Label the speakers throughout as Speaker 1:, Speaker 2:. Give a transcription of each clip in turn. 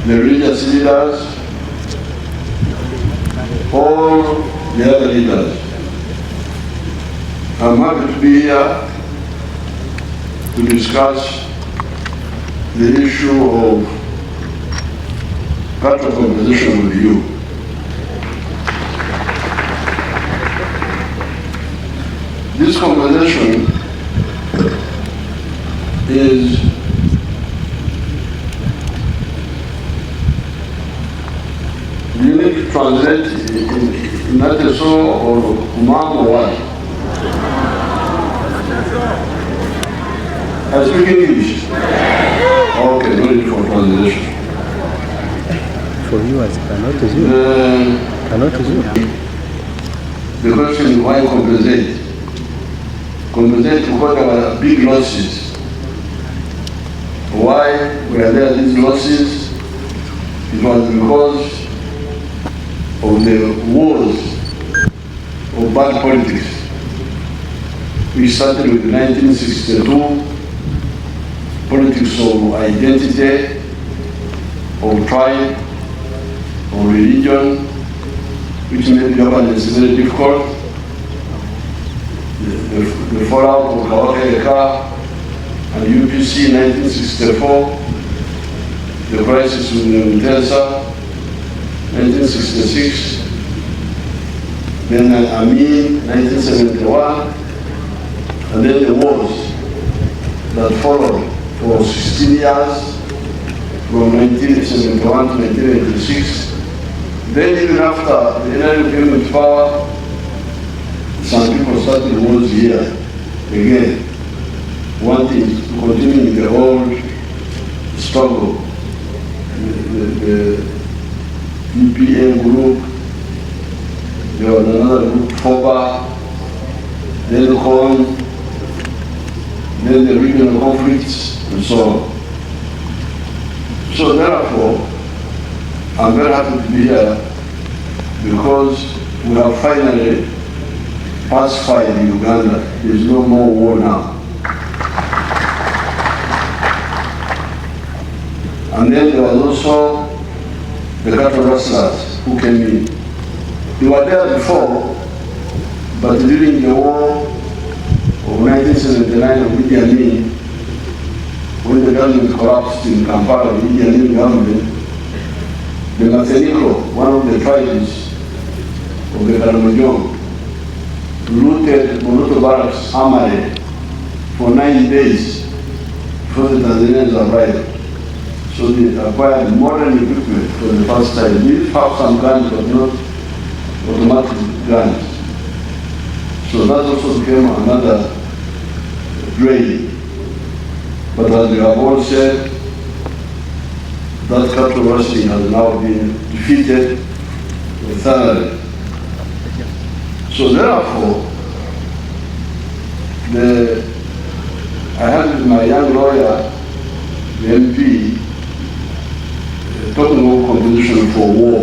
Speaker 1: The religious leaders, all the other leaders. I'm happy to be here to discuss the issue of cattle compensation with you. This compensation is you need to translate in Teso or Umam or what? I speak English. Okay, no need for translation.
Speaker 2: For you as cannot as you. Cannot as you.
Speaker 1: The question is why compensate? Compensate because there were big losses. Why were there these losses? It was because of the wars of bad politics. We started with 1962, politics of identity, of tribe, of religion, which made governance very difficult. The fallout of Yoweri and UPC 1964, the crisis with Teso 1966, then Amin 1971, and then the wars that followed for 16 years from 1971 to 1986. Then even after the NRM came into power, some people started wars here again, wanting to continue the old struggle. The EPA group, there was another group, FOBA, then the CON, then the regional conflicts, and so on. So therefore, I'm very happy to be here because we have finally pacified Uganda. There is no more war now. And then there was also the cattle rustlers who came in. They were there before, but during the war of 1979 of Idi Amin, when the government collapsed in Kampala, the Idi Amin government, the Maseniko, one of the tribes of the Karamojong, looted Monoto Barracks Amare for 9 days before the Tanzanians arrived. So they acquired modern equipment for the first time. These have some guns, but not automatic guns. So that also became another drain. But as we have all said, that cattle rustling has now been defeated thoroughly. So therefore, I had with my young lawyer, the MP, talking about compensation for war.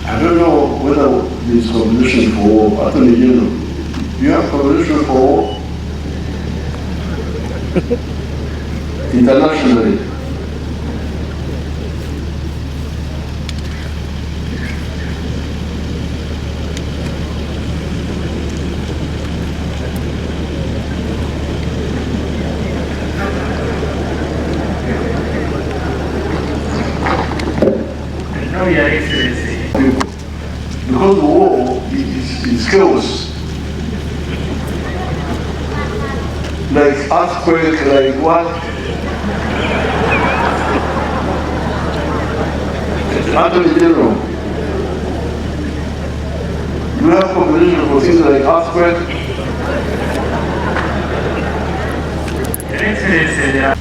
Speaker 1: I don't know whether there's compensation for war. Attorney General, do you have compensation for war? Internationally.
Speaker 3: No, Your Excellency.
Speaker 1: People. Because war is chaos. Like earthquake, like what? Attorney General, do you have compensation for things like earthquake?
Speaker 3: Your Excellency, there are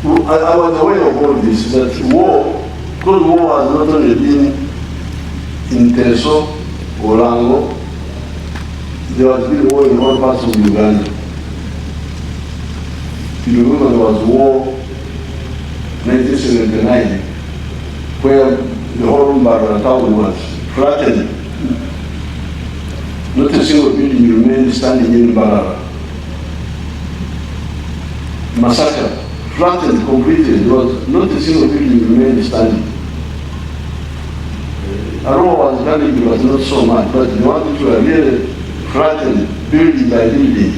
Speaker 1: I was aware of all this, that war, because war has not only been in Teso or Rango, there has been war in all parts of Uganda. You remember there was war 1979, where the whole Mbarara town was flattened. Not a single building remained standing in Mbarara. Massacre, flattened completely. There was not a single building remained standing. Arua was damaged, but not so much. But the ones which were really flattened, building by building,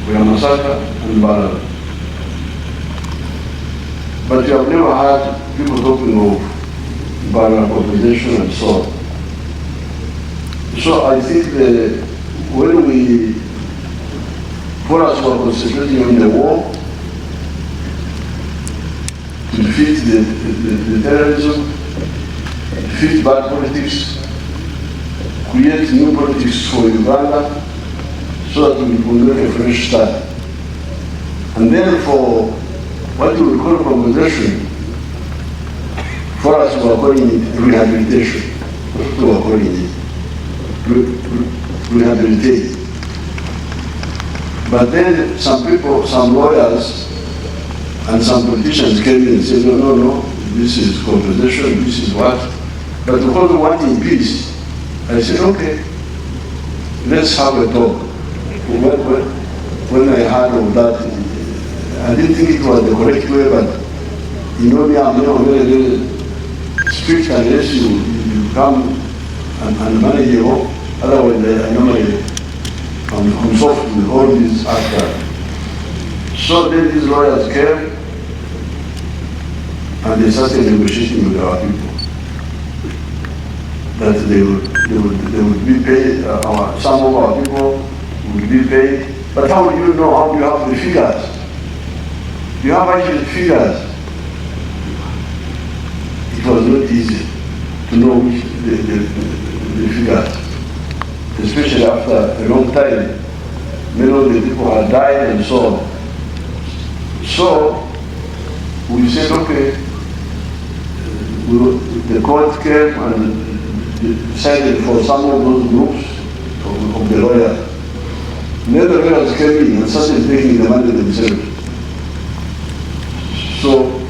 Speaker 1: were massacred and Mbarara. But you have never heard people talking of Mbarara compensation and so on. So I think that when we, for us, were concentrating on the war to defeat the terrorism, defeat bad politics, create new politics for Uganda so that we can make a fresh start. And then for what we call compensation, for us we are calling it rehabilitation. What we are calling it. Rehabilitate. But then some people, some lawyers and some politicians came in and said, no, this is compensation, this is what. But because we want in peace, I said, okay, let's have a talk. When I heard of that, I didn't think it was the correct way, but you know me, I'm very strict unless you come and manage your own. Otherwise, I normally I'm soft with all these actors. So then these lawyers came and they started negotiating with our people that they would be paid. Some of our people would be paid. But how do you know? How do you have the figures? You have actually figures. It was not easy to know which the figures, especially after a long time. Many of the people had died and so on. So we said, okay, the court came and decided for some of those groups of the lawyers. Then the lawyers came in and started taking the money themselves. So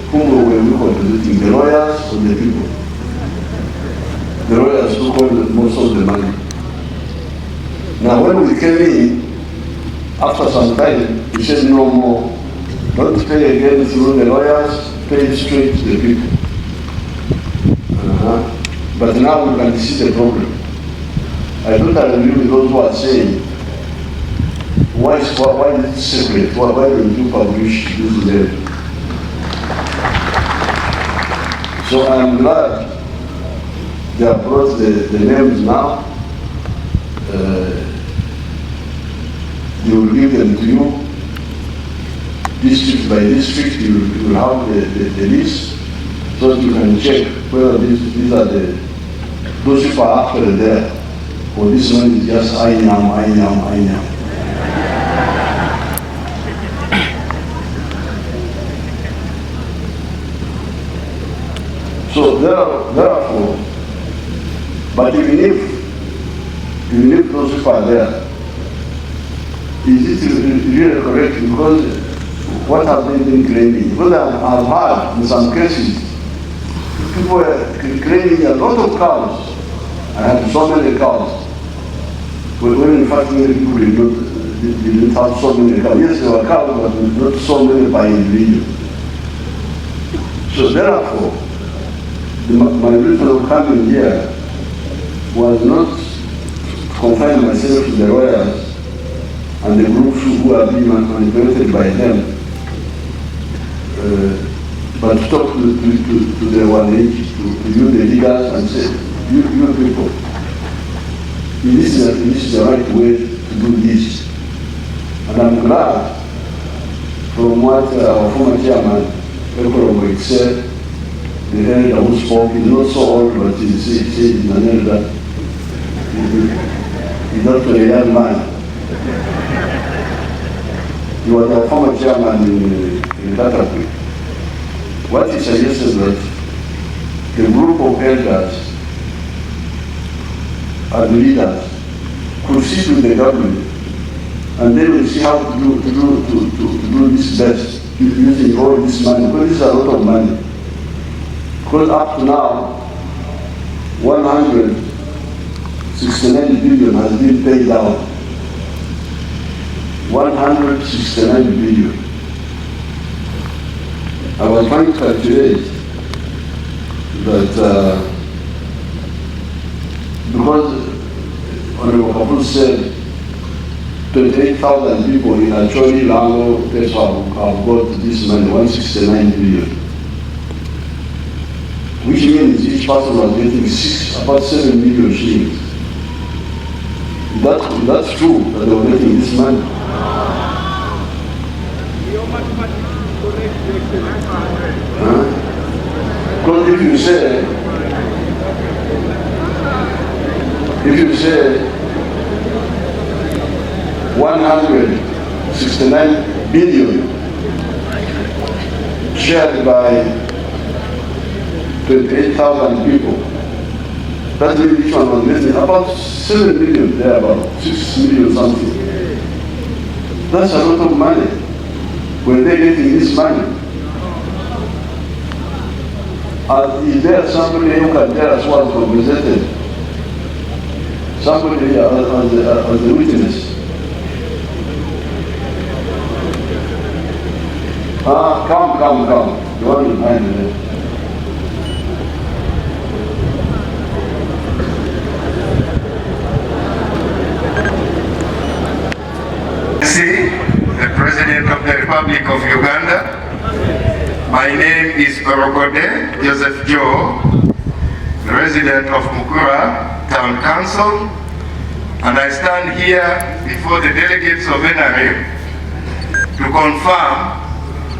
Speaker 1: whom were we representing, the lawyers or the people? The lawyers took all most of the money. Now when we came in, after some time, we said no more. Don't pay again through the lawyers, pay straight to the people. But now we can see the problem. I don't agree with those who are saying, why is it separate? Why don't you publish this letter? So I am glad they have brought the names now. They will give them to you, district by district. You will have the list, so that you can check whether these are those people are actually there, or this one is just I am. So therefore, but even if those people are there, is it really correct? Because what have they been claiming? Because I've heard in some cases, people were claiming a lot of cows. I had so many cows. When in fact many people didn't have so many cows. Yes, there were cows, but not so many by individual. So therefore, my reason of coming here was not to confine myself to the lawyers and the groups who are being manipulated by them, but to talk to the 180, you the leaders and say, you people, this is the right way to do this. And I'm glad from what our former chairman, Ekorobo, said, the elder who spoke, he's not so old, but he said he's an elder. He's not a young man. He was our former chairman in Tatapui. What he suggested that the group of elders and leaders could sit with the government and they will see how to do this best using all this money, because this is a lot of money. Because up to now, 169 billion has been paid out. 169 billion. I was trying to calculate that because Honorable Kapoor said 28,000 people in Acholi, Lango, Teso have got this money, 169 billion. Which means each person was getting about 7 million shillings. That's true that they were getting this money. Because if you say 169 billion shared by 28,000 people, that means each one was getting about 7 million, there about 6 million something. That's a lot of money. When they're getting this money, is there somebody who can tell us what was presented? Somebody as the witness. Come. You want to find it.
Speaker 4: The President of the Republic of Uganda. My name is Orokode Joseph Joe, the resident of Mukura Town Council, and I stand here before the delegates of NRM to confirm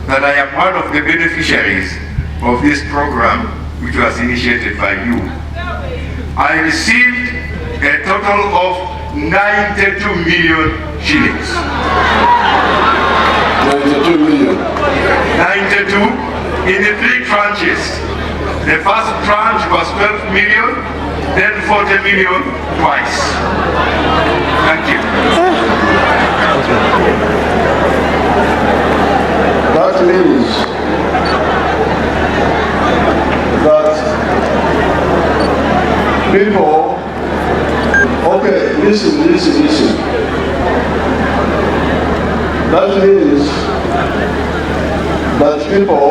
Speaker 4: that I am one of the beneficiaries of this program which was initiated by you. I received a total of 92 million shillings.
Speaker 1: 92 million.
Speaker 4: 92 in the 3 tranches. The first tranche was 12 million, then 40 million twice. Thank you.
Speaker 1: That means that people, okay, listen. That means that people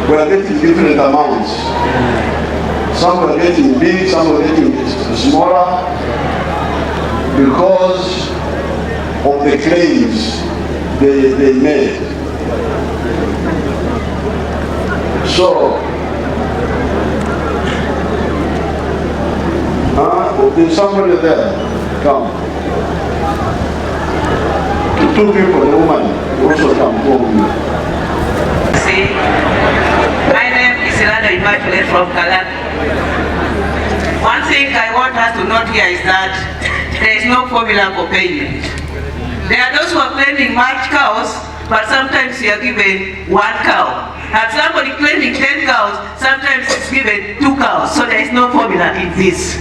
Speaker 1: were getting different amounts. Some were getting big, some were getting smaller because of the claims they made. So, there's somebody there. Come. 2 people, the woman, also come home.
Speaker 5: See, my name is Ilana Immaculate from Kalat. One thing I want us to note here is that there is no formula for payment. There are those who are claiming much cows, but sometimes you are given 1 cow. And somebody claiming 10 cows, sometimes it's given 2 cows. So there is no formula in this.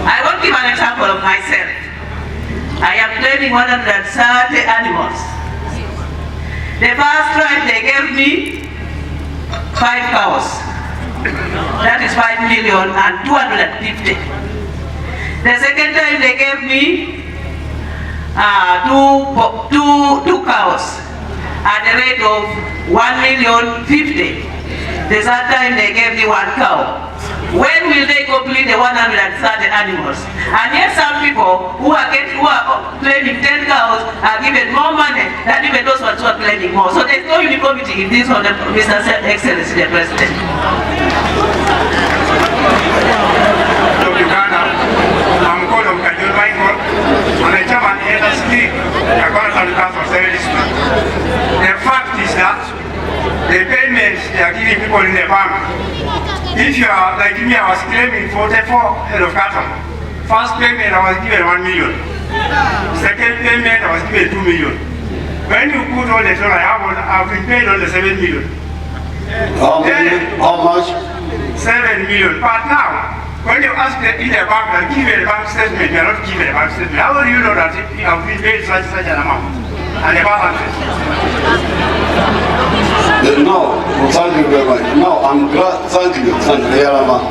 Speaker 5: I want to give an example of myself. I am claiming 130 animals. The first time they gave me 5 cows. That is 5,250,000. The second time they gave me two cows at the rate of 1,050,000. The third time they gave me 1 cow. When will they complete the 130 animals? And yet some people who are claiming 10 cows are given more money than even those ones who are claiming more. So there is no uniformity in this, Mr. Excellency, the President.
Speaker 6: Town Council very smart. The fact is that the payments they are giving people in the bank, if you are like me, I was claiming 44 head of cattle. First payment I was given 1 million. Second payment I was given 2 million. When you put all the total, I've been paid on the 7 million.
Speaker 1: How much?
Speaker 6: 7 million. But now, when you ask in the bank, they give you a bank statement, you are not given a bank statement. How do you know that you have been paid such an amount? And the balances?
Speaker 1: No, thank you very much. No, I'm glad, thank you, Yarama.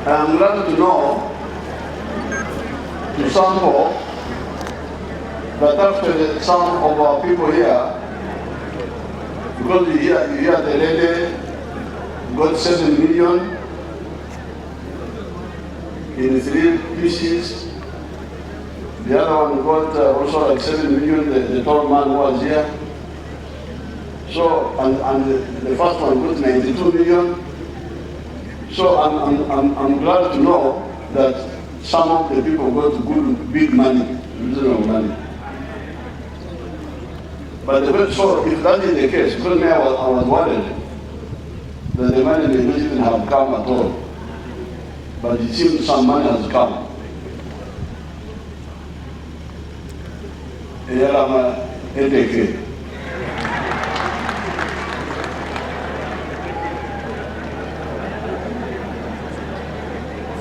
Speaker 1: I'm glad to know, to sample, that after some of our people here, because you hear the lady got 7 million in 3 pieces. The other one got also like 7 million, the tall man who was here. So, and the first one got 92 million. So I'm glad to know that some of the people got good, big money, reasonable money. But so if that is the case, because me I was worried that the money may not even have come at all. But it seems some money has come.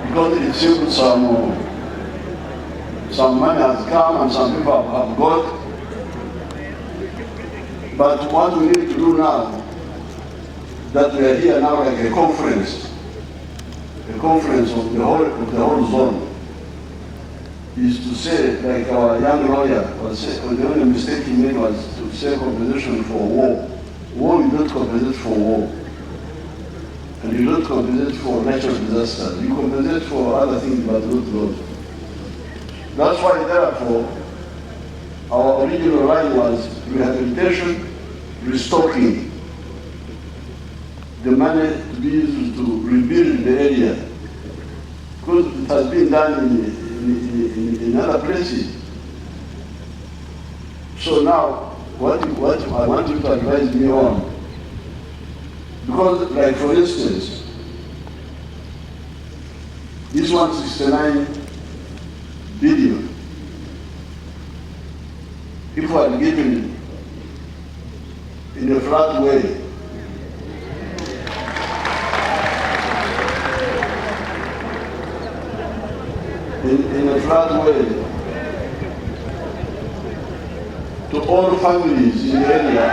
Speaker 1: Because it seems some money has come and some people have got. But what we need to do now, that we are here now like a conference of the whole zone, is to say, like our young lawyer was saying, the only mistake he made was to say compensation for war. War, you don't compensate for war. And you don't compensate for natural disasters. You compensate for other things, but not those. That's why, therefore, our original line was rehabilitation, restocking. The money to be used to rebuild the area. Because it has been done in other places. So now, what I want you to advise me on, because like for instance, this 169 billion, if we had given in a flat way, in a flat way to all families in the area.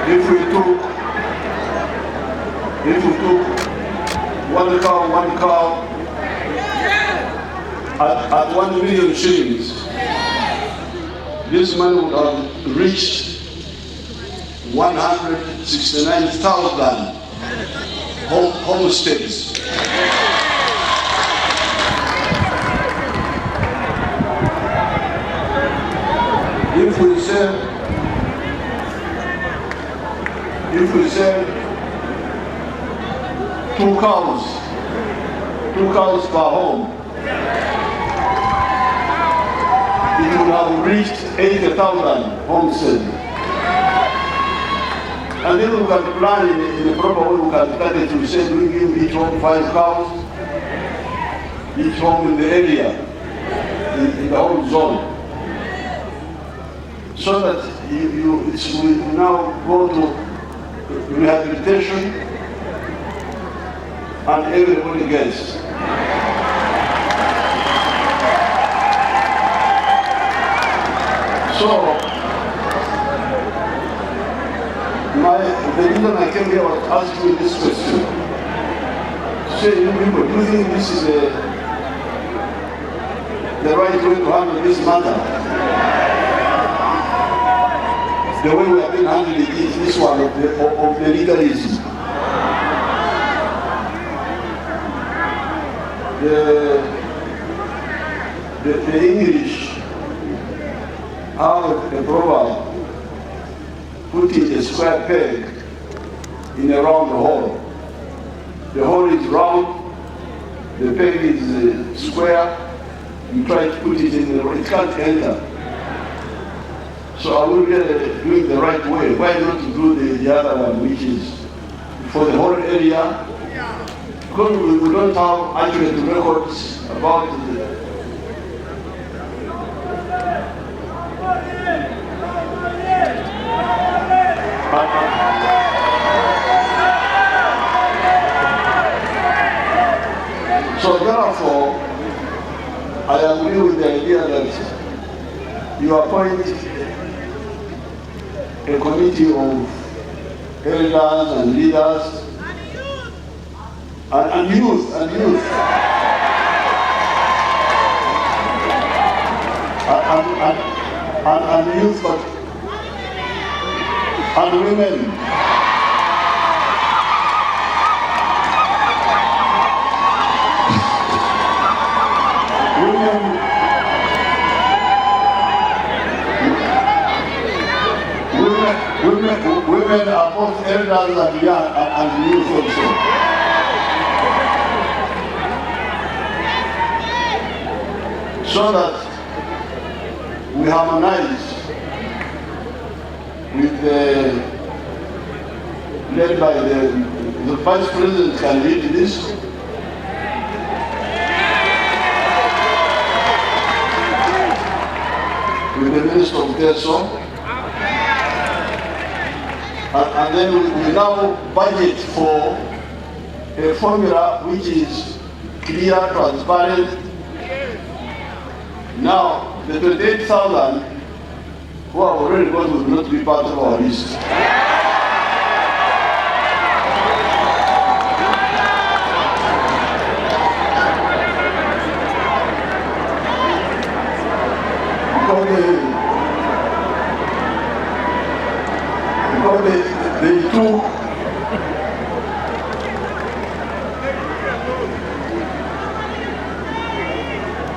Speaker 1: If we took one cow at 1 million shillings, this money would have reached 169,000 homesteads. If we sell 2 cows 2 cows per home, it would have reached 80,000 homesteads. And then we can plan in a proper way, we can target to say we give each home 5 cows, each home in the area, in the whole zone. So that we now go to rehabilitation and everybody gets. So, the reason I came here was to ask you this question. Say, you people, do you think this is the right way to handle this matter? The way we have been handling it is this one of the legalism. The English have a proverb, putting a square peg in a round hole. The hole is round, the peg is square, you try to put it in the, it can't enter. So I will get doing the right way. Why not to do the other one, which is for the whole area? Because we don't have accurate records about the so therefore, I agree with the idea that you appoint a committee of elders and leaders and youth and youth, but and women. Women are both elders and young and youth also. So that we harmonize with led by the Vice President can lead this. With the Minister of Teso. And then we now budget for a formula which is clear, transparent. Now, the 28,000 who have already got will not be part of our list.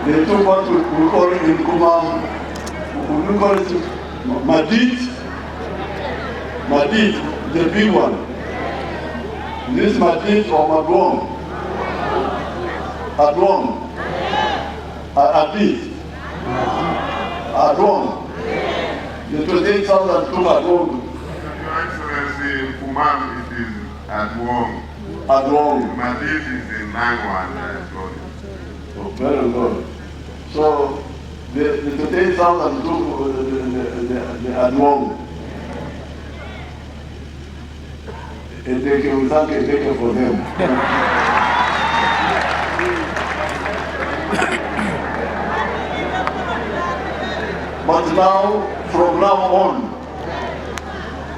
Speaker 1: They took what we call it in Kumam, we call it Madid, the big one. This Madid or Madwong, Adid, Adwong. The 28,000 took Adwong.
Speaker 4: Your Excellency, in Kumam it is Adwong. Madid is in Nangwan.
Speaker 1: Oh, very good. So the 28,000 took the Adwong. And they can thank a for them. But now, from now on,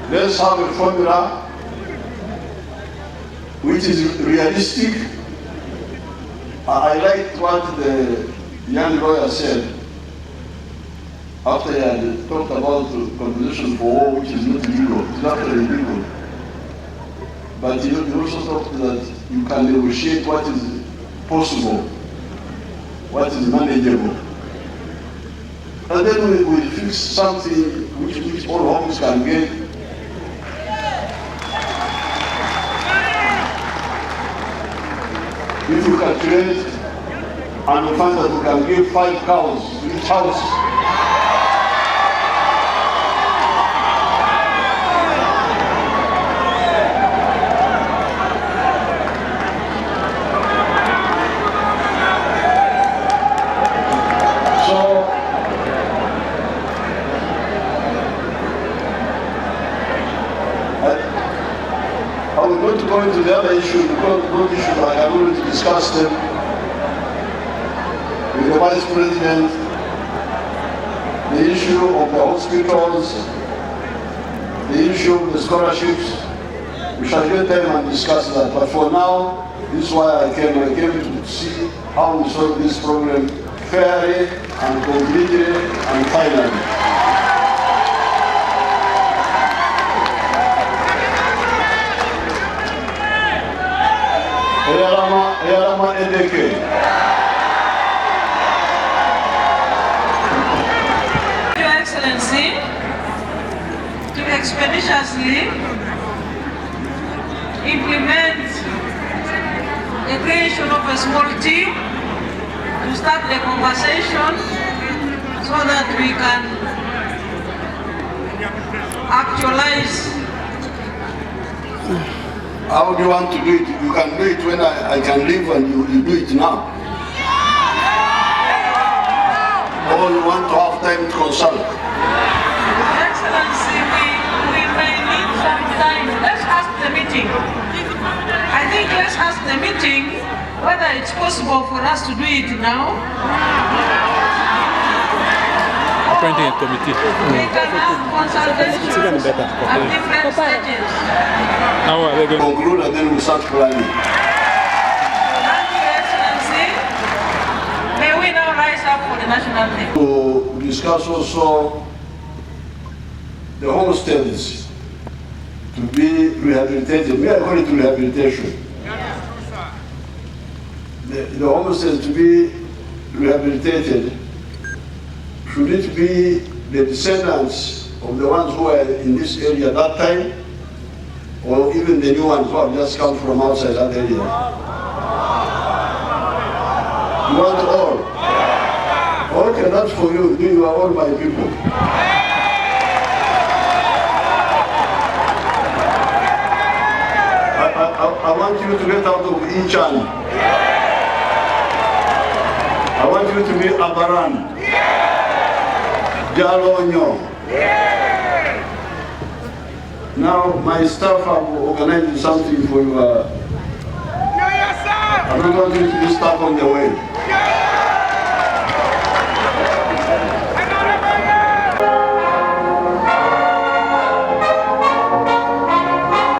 Speaker 1: let's have a formula which is realistic. I liked what the young lawyer said after he had talked about the compensation for war, which is not legal. It's not illegal. But he also talked that you can negotiate what is possible, what is manageable. And then we will fix something which all homes can get. If you calculate, and you find that you can give 5 cows to each house, I will not go into the other issue because those issues I have already discussed them with the Vice President, the issue of the hospitals, the issue of the scholarships. We shall get time and discuss that. But for now, this is why I came. I came to see how we solve this problem fairly and completely and finally. Eyalama Edeke.
Speaker 5: Your Excellency, to expeditiously implement the creation of a small team to start the conversation so that we can actualize.
Speaker 1: How do you want to do it? You can do it when I can leave and you do it now. Or you want to have time to consult?
Speaker 5: Excellency, we may need some time. Let's ask the meeting. I think let's ask the meeting whether it's possible for us to do it now.
Speaker 2: Appointing a committee.
Speaker 5: We can have consultations at different stages.
Speaker 2: How are they going to
Speaker 1: conclude and then we start planning?
Speaker 5: Thank you, Excellency. May we now rise up for the national day.
Speaker 1: To discuss also the homesteads to be rehabilitated. We are going to rehabilitation. The homesteads to be rehabilitated, should it be the descendants of the ones who were in this area at that time, or even the new ones who have just come from outside that area? You want all? Okay, that's for you. You are all my people. I want you to get out of Inchan. I want you to be Abaran. Jalonyo. Now my staff have organized something for you. I don't want you to be stuck on the way.